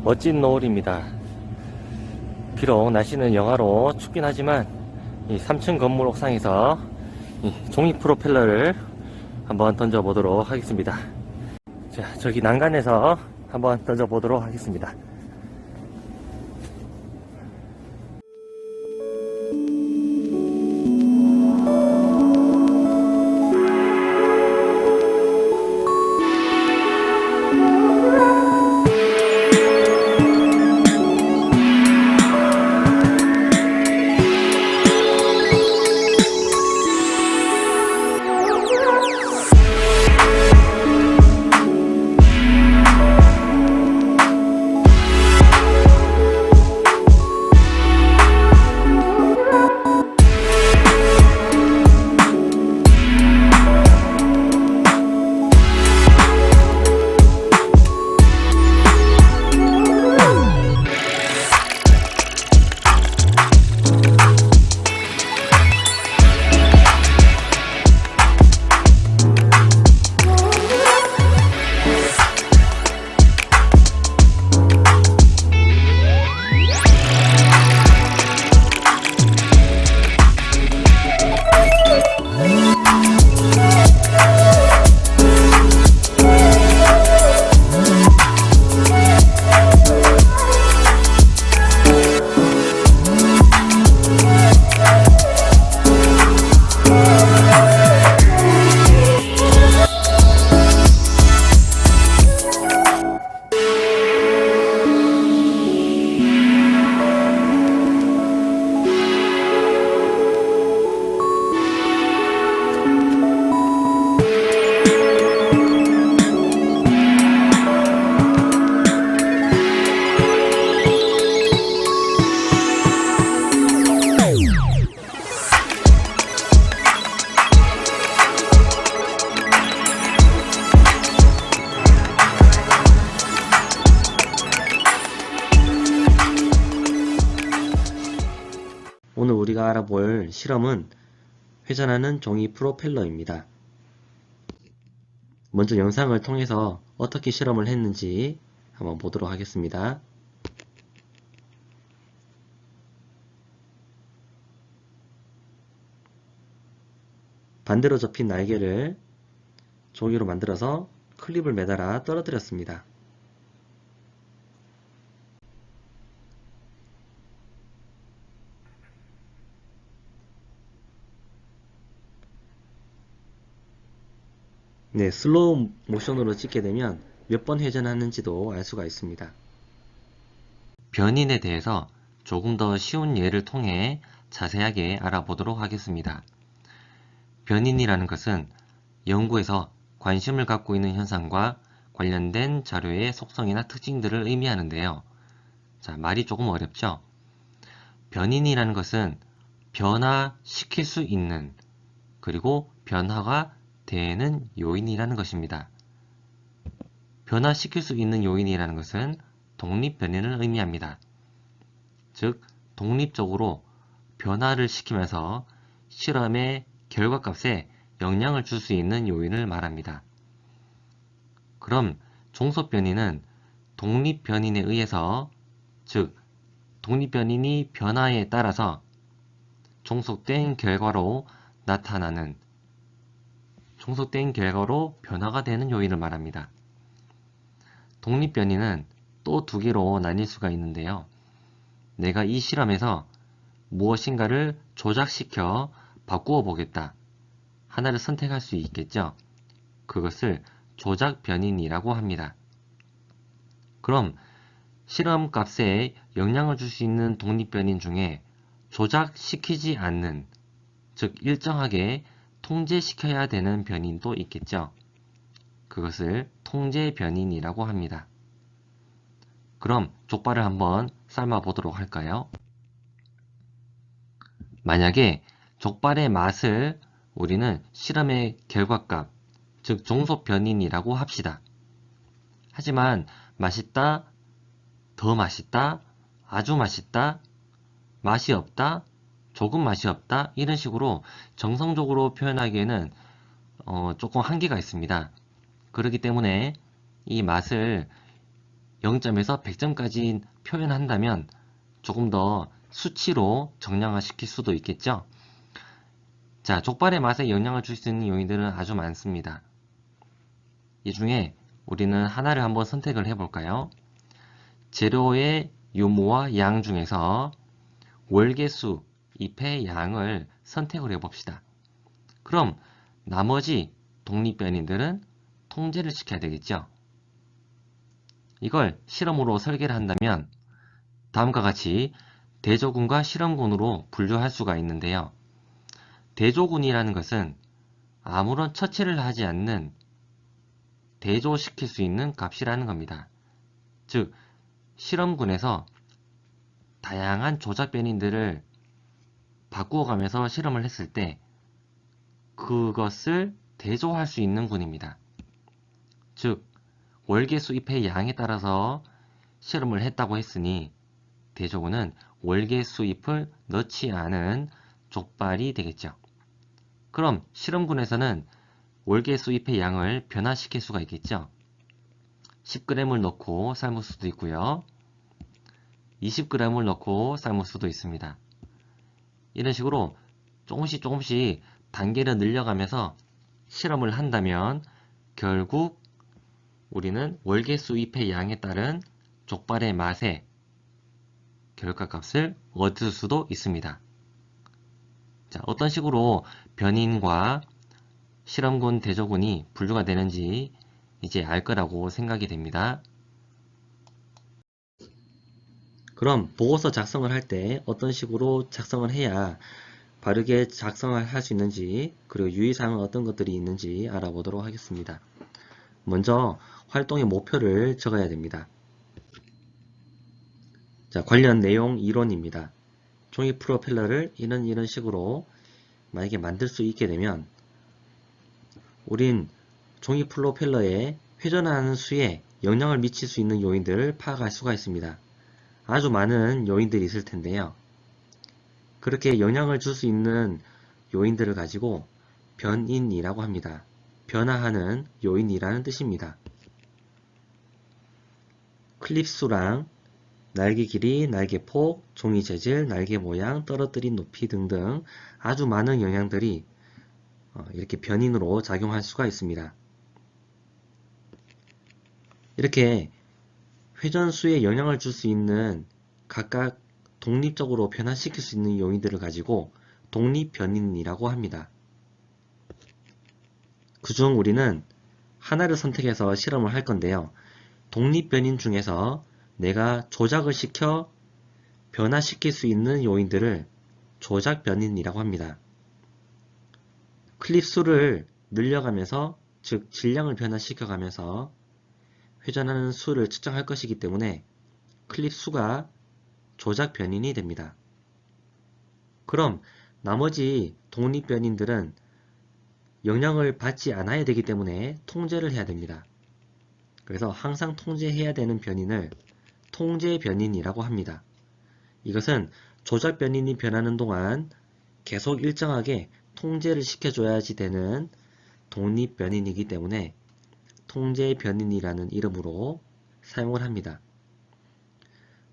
멋진 노을입니다. 비록 날씨는 영하로 춥긴 하지만 이 3층 건물 옥상에서 이 종이 프로펠러를 한번 던져 보도록 하겠습니다. 자, 저기 난간에서 한번 던져 보도록 하겠습니다. 오늘 우리가 알아볼 실험은 회전하는 종이 프로펠러입니다. 먼저 영상을 통해서 어떻게 실험을 했는지 한번 보도록 하겠습니다. 반대로 접힌 날개를 종이로 만들어서 클립을 매달아 떨어뜨렸습니다. 네, 슬로우 모션으로 찍게 되면 몇 번 회전하는지도 알 수가 있습니다. 변인에 대해서 조금 더 쉬운 예를 통해 자세하게 알아보도록 하겠습니다. 변인이라는 것은 연구에서 관심을 갖고 있는 현상과 관련된 자료의 속성이나 특징들을 의미하는데요. 자, 말이 조금 어렵죠? 변인이라는 것은 변화시킬 수 있는, 그리고 변화가 되는 요인이라는 것입니다. 변화시킬 수 있는 요인이라는 것은 독립변인을 의미합니다. 즉, 독립적으로 변화를 시키면서 실험의 결과값에 영향을 줄 수 있는 요인을 말합니다. 그럼 종속변인은 독립변인에 의해서, 즉 독립변인이 변화에 따라서 종속된 결과로 나타나는, 종속된 결과로 변화가 되는 요인을 말합니다. 독립변인은 또 두 개로 나뉠 수가 있는데요. 내가 이 실험에서 무엇인가를 조작시켜 바꾸어 보겠다. 하나를 선택할 수 있겠죠. 그것을 조작변인이라고 합니다. 그럼 실험값에 영향을 줄 수 있는 독립변인 중에 조작시키지 않는, 즉 일정하게 통제시켜야 되는 변인도 있겠죠. 그것을 통제변인이라고 합니다. 그럼 족발을 한번 삶아 보도록 할까요? 만약에 족발의 맛을 우리는 실험의 결과값, 즉 종속변인이라고 합시다. 하지만 맛있다, 더 맛있다, 아주 맛있다, 맛이 없다, 조금 맛이 없다, 이런 식으로 정성적으로 표현하기에는 조금 한계가 있습니다. 그렇기 때문에 이 맛을 0점에서 100점까지 표현한다면 조금 더 수치로 정량화시킬 수도 있겠죠. 자, 족발의 맛에 영향을 줄 수 있는 요인들은 아주 많습니다. 이 중에 우리는 하나를 한번 선택을 해볼까요? 재료의 유무와 양 중에서 월계수, 잎의 양을 선택을 해봅시다. 그럼 나머지 독립변인들은 통제를 시켜야 되겠죠. 이걸 실험으로 설계를 한다면 다음과 같이 대조군과 실험군으로 분류할 수가 있는데요. 대조군이라는 것은 아무런 처치를 하지 않는 대조시킬 수 있는 값이라는 겁니다. 즉, 실험군에서 다양한 조작 변인들을 바꾸어가면서 실험을 했을 때 그것을 대조할 수 있는 군입니다. 즉, 월계수 잎의 양에 따라서 실험을 했다고 했으니 대조군은 월계수 잎을 넣지 않은 족발이 되겠죠. 그럼 실험군에서는 월계수 잎의 양을 변화시킬 수가 있겠죠. 10g을 넣고 삶을 수도 있고요. 20g을 넣고 삶을 수도 있습니다. 이런 식으로 조금씩 단계를 늘려가면서 실험을 한다면 결국 우리는 월계수 잎의 양에 따른 족발의 맛의 결과값을 얻을 수도 있습니다. 자, 어떤 식으로 변인과 실험군, 대조군이 분류가 되는지 이제 알 거라고 생각이 됩니다. 그럼 보고서 작성을 할 때 어떤 식으로 작성을 해야 바르게 작성을 할 수 있는지, 그리고 유의사항은 어떤 것들이 있는지 알아보도록 하겠습니다. 먼저 활동의 목표를 적어야 됩니다. 자, 관련 내용 이론입니다. 종이 프로펠러를 이런 식으로 만약에 만들 수 있게 되면 우린 종이 프로펠러에 회전하는 수에 영향을 미칠 수 있는 요인들을 파악할 수가 있습니다. 아주 많은 요인들이 있을 텐데요. 그렇게 영향을 줄 수 있는 요인들을 가지고 변인이라고 합니다. 변화하는 요인이라는 뜻입니다. 클립수랑 날개 길이, 날개 폭, 종이 재질, 날개 모양, 떨어뜨린 높이 등등 아주 많은 영향들이 이렇게 변인으로 작용할 수가 있습니다. 이렇게 회전수에 영향을 줄 수 있는 각각 독립적으로 변화시킬 수 있는 요인들을 가지고 독립변인이라고 합니다. 그중 우리는 하나를 선택해서 실험을 할 건데요. 독립변인 중에서 내가 조작을 시켜 변화시킬 수 있는 요인들을 조작변인이라고 합니다. 클립 수를 늘려가면서, 즉 질량을 변화시켜가면서 회전하는 수를 측정할 것이기 때문에 클립 수가 조작 변인이 됩니다. 그럼 나머지 독립 변인들은 영향을 받지 않아야 되기 때문에 통제를 해야 됩니다. 그래서 항상 통제해야 되는 변인을 통제 변인이라고 합니다. 이것은 조작 변인이 변하는 동안 계속 일정하게 통제를 시켜줘야지 되는 독립 변인이기 때문에 통제 변인이라는 이름으로 사용을 합니다.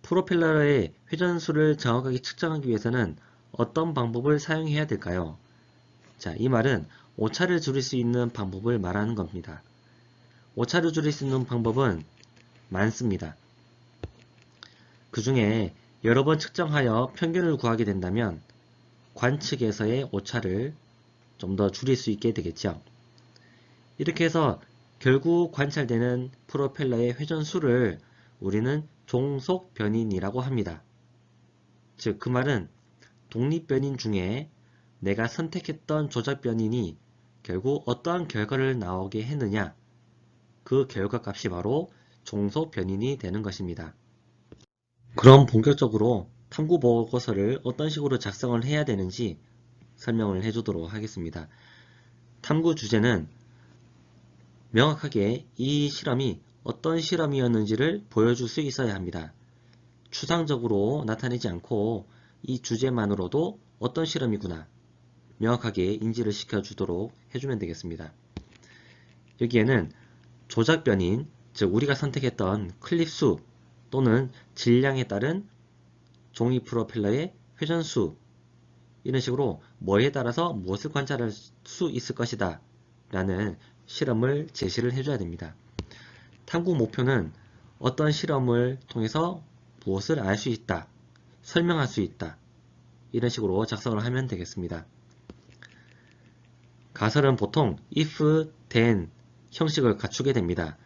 프로펠러의 회전수를 정확하게 측정하기 위해서는 어떤 방법을 사용해야 될까요? 자, 이 말은 오차를 줄일 수 있는 방법을 말하는 겁니다. 오차를 줄일 수 있는 방법은 많습니다. 그 중에 여러 번 측정하여 평균을 구하게 된다면 관측에서의 오차를 좀 더 줄일 수 있게 되겠죠. 이렇게 해서 결국 관찰되는 프로펠러의 회전수를 우리는 종속 변인이라고 합니다. 즉, 그 말은 독립 변인 중에 내가 선택했던 조작 변인이 결국 어떠한 결과를 나오게 했느냐, 그 결과 값이 바로 종속 변인이 되는 것입니다. 그럼 본격적으로 탐구 보고서를 어떤 식으로 작성을 해야 되는지 설명을 해주도록 하겠습니다. 탐구 주제는 명확하게 이 실험이 어떤 실험이었는지를 보여줄 수 있어야 합니다. 추상적으로 나타내지 않고 이 주제만으로도 어떤 실험이구나 명확하게 인지를 시켜주도록 해주면 되겠습니다. 여기에는 조작 변인, 즉 우리가 선택했던 클립 수 또는 질량에 따른 종이 프로펠러의 회전수, 이런 식으로 뭐에 따라서 무엇을 관찰할 수 있을 것이다 라는 실험을 제시를 해줘야 됩니다. 탐구 목표는 어떤 실험을 통해서 무엇을 알 수 있다, 설명할 수 있다, 이런 식으로 작성을 하면 되겠습니다. 가설은 보통 if, then 형식을 갖추게 됩니다.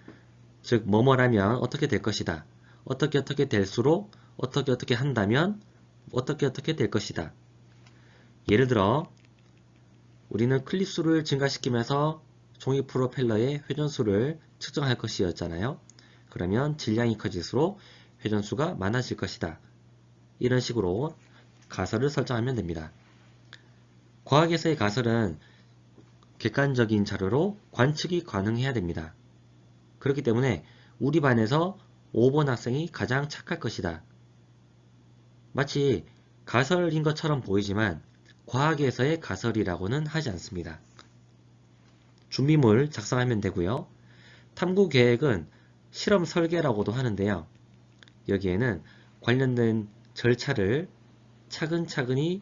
즉 뭐뭐라면 어떻게 될 것이다, 어떻게 될수록 어떻게 한다면 어떻게 될 것이다. 예를 들어 우리는 클립수를 증가시키면서 종이 프로펠러의 회전수를 측정할 것이었잖아요. 그러면 질량이 커질수록 회전수가 많아질 것이다. 이런 식으로 가설을 설정하면 됩니다. 과학에서의 가설은 객관적인 자료로 관측이 가능해야 됩니다. 그렇기 때문에 우리 반에서 5번 학생이 가장 착할 것이다. 마치 가설인 것처럼 보이지만 과학에서의 가설이라고는 하지 않습니다. 준비물 작성하면 되고요. 탐구 계획은 실험 설계라고도 하는데요. 여기에는 관련된 절차를 차근차근히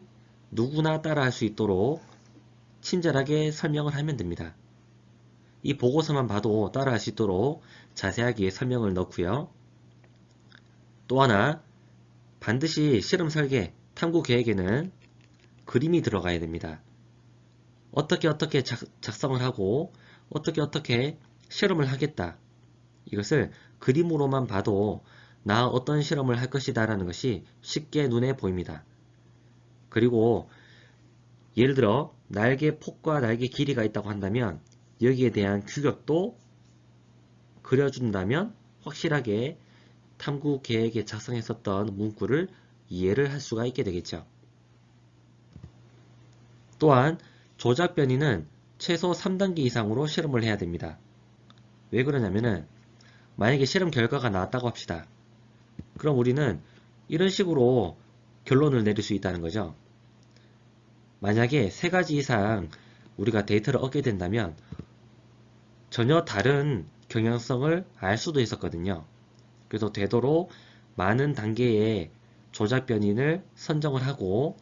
누구나 따라할 수 있도록 친절하게 설명을 하면 됩니다. 이 보고서만 봐도 따라할 수 있도록 자세하게 설명을 넣고요. 또 하나, 반드시 실험 설계, 탐구 계획에는 그림이 들어가야 됩니다. 어떻게 작성을 하고 어떻게 실험을 하겠다. 이것을 그림으로만 봐도 나 어떤 실험을 할 것이다 라는 것이 쉽게 눈에 보입니다. 그리고 예를 들어 날개 폭과 날개 길이가 있다고 한다면 여기에 대한 규격도 그려준다면 확실하게 탐구 계획에 작성했었던 문구를 이해를 할 수가 있게 되겠죠. 또한 조작 변이는 최소 3단계 이상으로 실험을 해야 됩니다. 왜 그러냐면은 만약에 실험 결과가 나왔다고 합시다. 그럼 우리는 이런 식으로 결론을 내릴 수 있다는 거죠. 만약에 3가지 이상 우리가 데이터를 얻게 된다면 전혀 다른 경향성을 알 수도 있었거든요. 그래서 되도록 많은 단계의 조작 변인을 선정을 하고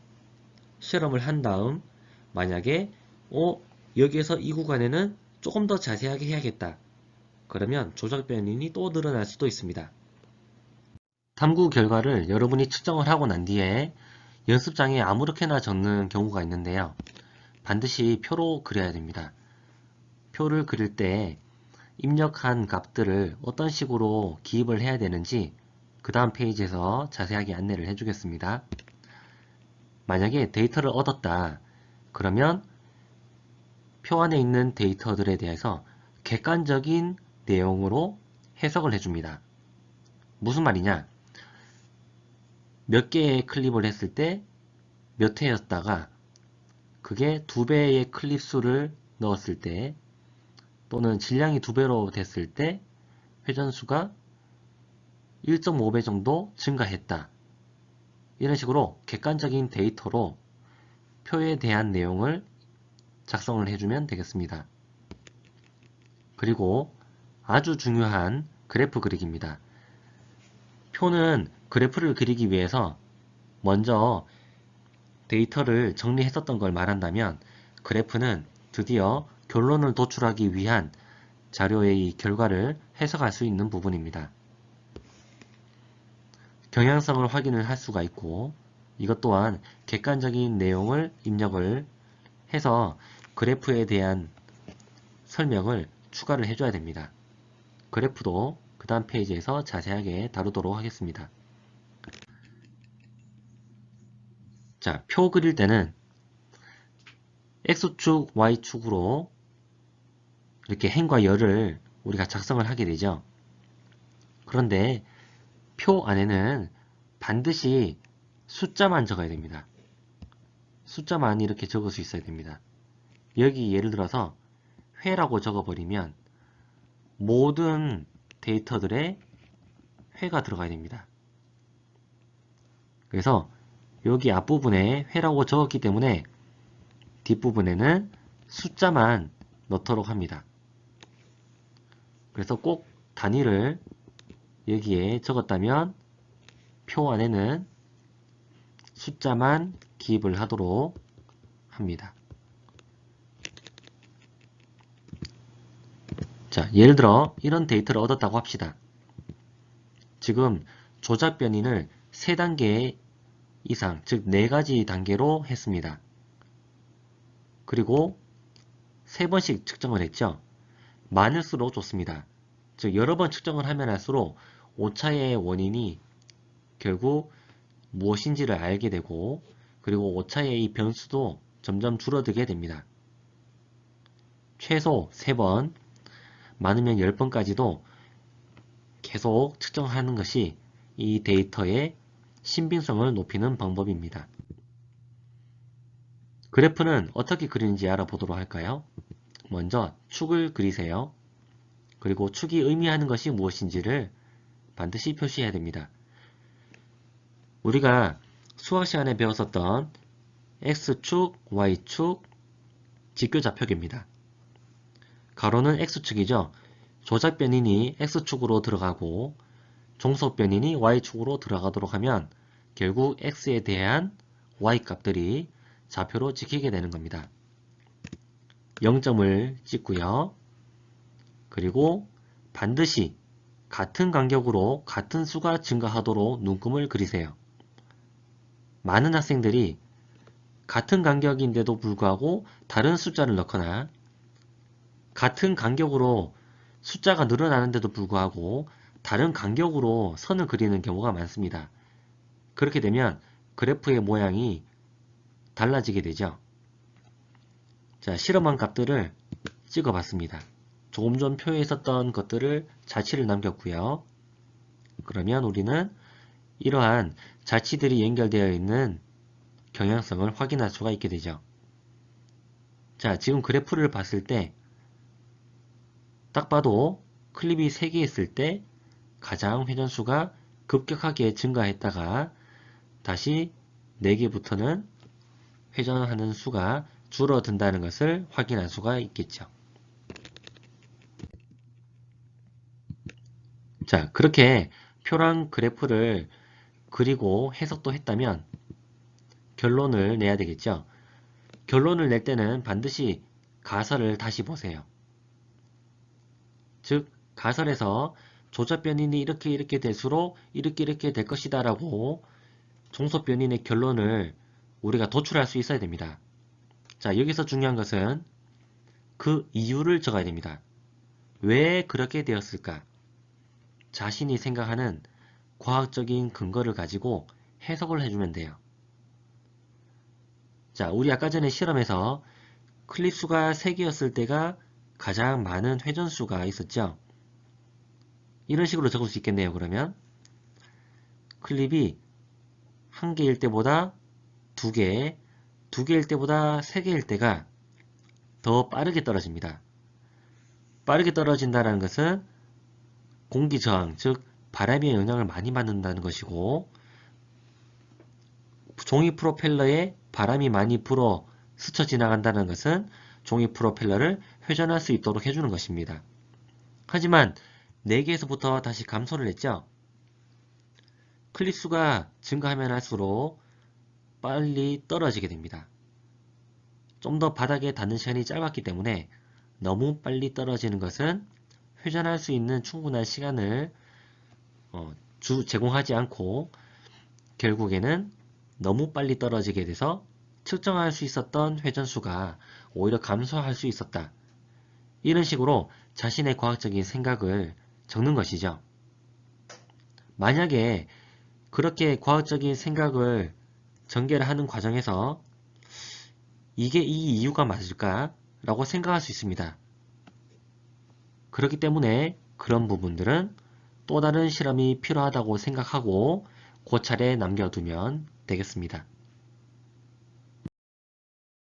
실험을 한 다음 만약에 여기에서 이 구간에는 조금 더 자세하게 해야겠다. 그러면 조작 변인이 또 늘어날 수도 있습니다. 탐구 결과를 여러분이 측정을 하고 난 뒤에 연습장에 아무렇게나 적는 경우가 있는데요. 반드시 표로 그려야 됩니다. 표를 그릴 때 입력한 값들을 어떤 식으로 기입을 해야 되는지 그 다음 페이지에서 자세하게 안내를 해주겠습니다. 만약에 데이터를 얻었다. 그러면 표 안에 있는 데이터들에 대해서 객관적인 내용으로 해석을 해줍니다. 무슨 말이냐? 몇 개의 클립을 했을 때 몇 회였다가 그게 2배의 클립 수를 넣었을 때 또는 질량이 2배로 됐을 때 회전수가 1.5배 정도 증가했다. 이런 식으로 객관적인 데이터로 표에 대한 내용을 작성을 해주면 되겠습니다. 그리고 아주 중요한 그래프 그리기입니다. 표는 그래프를 그리기 위해서 먼저 데이터를 정리했었던 걸 말한다면 그래프는 드디어 결론을 도출하기 위한 자료의 결과를 해석할 수 있는 부분입니다. 경향성을 확인을 할 수가 있고 이것 또한 객관적인 내용을 입력을 해서 그래프에 대한 설명을 추가를 해줘야 됩니다. 그래프도 그 다음 페이지에서 자세하게 다루도록 하겠습니다. 자, 표 그릴 때는 X축, Y축으로 이렇게 행과 열을 우리가 작성을 하게 되죠. 그런데 표 안에는 반드시 숫자만 적어야 됩니다. 숫자만 이렇게 적을 수 있어야 됩니다. 여기 예를 들어서 회라고 적어버리면 모든 데이터들의 회가 들어가야 됩니다. 그래서 여기 앞부분에 회라고 적었기 때문에 뒷부분에는 숫자만 넣도록 합니다. 그래서 꼭 단위를 여기에 적었다면 표 안에는 숫자만 기입을 하도록 합니다. 자, 예를 들어 이런 데이터를 얻었다고 합시다. 지금 조작 변인을 3단계 이상, 즉 4가지 단계로 했습니다. 그리고 3번씩 측정을 했죠. 많을수록 좋습니다. 즉 여러 번 측정을 하면 할수록 오차의 원인이 결국 무엇인지를 알게 되고, 그리고 오차의 이 변수도 점점 줄어들게 됩니다. 최소 3번, 많으면 10번까지도 계속 측정하는 것이 이 데이터의 신빙성을 높이는 방법입니다. 그래프는 어떻게 그리는지 알아보도록 할까요? 먼저 축을 그리세요. 그리고 축이 의미하는 것이 무엇인지를 반드시 표시해야 됩니다. 우리가 수학 시간에 배웠었던 X축, Y축, 직교좌표계입니다. 가로는 X축이죠. 조작 변인이 X축으로 들어가고 종속 변인이 Y축으로 들어가도록 하면 결국 X에 대한 Y 값들이 좌표로 찍히게 되는 겁니다. 0점을 찍고요. 그리고 반드시 같은 간격으로 같은 수가 증가하도록 눈금을 그리세요. 많은 학생들이 같은 간격인데도 불구하고 다른 숫자를 넣거나 같은 간격으로 숫자가 늘어나는데도 불구하고 다른 간격으로 선을 그리는 경우가 많습니다. 그렇게 되면 그래프의 모양이 달라지게 되죠. 자, 실험한 값들을 찍어봤습니다. 조금 전 표에 있었던 것들을 자취를 남겼고요. 그러면 우리는 이러한 자취들이 연결되어 있는 경향성을 확인할 수가 있게 되죠. 자, 지금 그래프를 봤을 때 딱 봐도 클립이 3개 있을 때 가장 회전수가 급격하게 증가했다가 다시 4개부터는 회전하는 수가 줄어든다는 것을 확인할 수가 있겠죠. 자, 그렇게 표랑 그래프를 그리고 해석도 했다면 결론을 내야 되겠죠. 결론을 낼 때는 반드시 가설을 다시 보세요. 즉 가설에서 조작 변인이 이렇게 될수록 이렇게 될 것이다 라고 종속 변인의 결론을 우리가 도출할 수 있어야 됩니다. 자, 여기서 중요한 것은 그 이유를 적어야 됩니다. 왜 그렇게 되었을까? 자신이 생각하는 과학적인 근거를 가지고 해석을 해주면 돼요. 자, 우리 아까 전에 실험에서 클립 수가 3개였을 때가 가장 많은 회전수가 있었죠. 이런 식으로 적을 수 있겠네요. 그러면 클립이 1개일 때보다 2개, 2개일 때보다 3개일 때가 더 빠르게 떨어집니다. 빠르게 떨어진다는 것은 공기 저항, 즉 바람의 영향을 많이 받는다는 것이고, 종이 프로펠러에 바람이 많이 불어 스쳐 지나간다는 것은 종이 프로펠러를 회전할 수 있도록 해주는 것입니다. 하지만 4개에서부터 다시 감소를 했죠. 클립 수가 증가하면 할수록 빨리 떨어지게 됩니다. 좀 더 바닥에 닿는 시간이 짧았기 때문에 너무 빨리 떨어지는 것은 회전할 수 있는 충분한 시간을 제공하지 않고 결국에는 너무 빨리 떨어지게 돼서 측정할 수 있었던 회전수가 오히려 감소할 수 있었다. 이런 식으로 자신의 과학적인 생각을 적는 것이죠. 만약에 그렇게 과학적인 생각을 전개를 하는 과정에서 이게 이 이유가 맞을까? 라고 생각할 수 있습니다. 그렇기 때문에 그런 부분들은 또 다른 실험이 필요하다고 생각하고 고찰에 남겨두면 되겠습니다.